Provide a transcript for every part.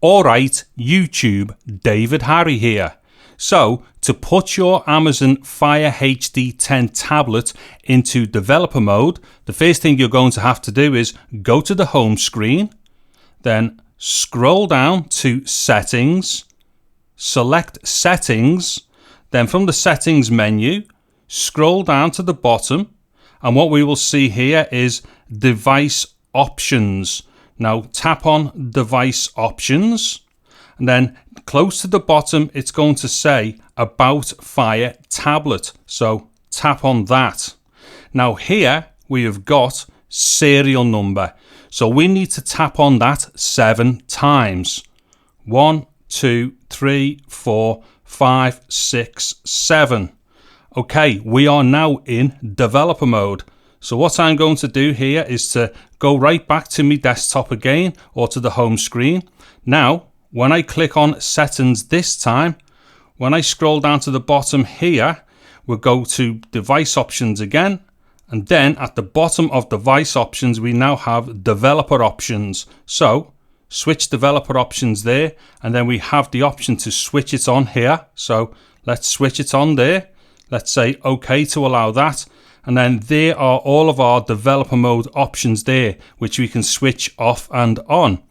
Alright, YouTube, David Harry here. So, to put your Amazon Fire HD 10 tablet into developer mode, the first thing you're going to have to do is go to the home screen, then scroll down to settings, select settings, then from the settings menu, scroll down to the bottom, and what we will see here is device options. Now tap on device options, and then close to the bottom it's going to say about Fire tablet, so tap on that. Now here we have got serial number, so we need to tap on that 7 times. 1, 2, 3, 4, 5, 6, 7. Okay, we are now in developer mode. So what I'm going to do here is to go right back to my desktop again, or to the home screen. Now, when I click on settings this time, when I scroll down to the bottom here, we'll go to device options again. And then at the bottom of device options, we now have developer options. So switch developer options there, and then we have the option to switch it on here. So let's switch it on there. Let's say OK to allow that. And then there are all of our developer mode options there, which we can switch off and on.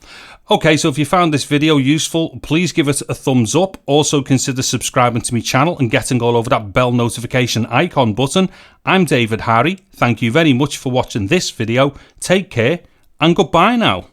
Okay, so if you found this video useful, please give it a thumbs up. Also consider subscribing to my channel and getting all over that bell notification icon button. I'm David Harry. Thank you very much for watching this video. Take care and goodbye now.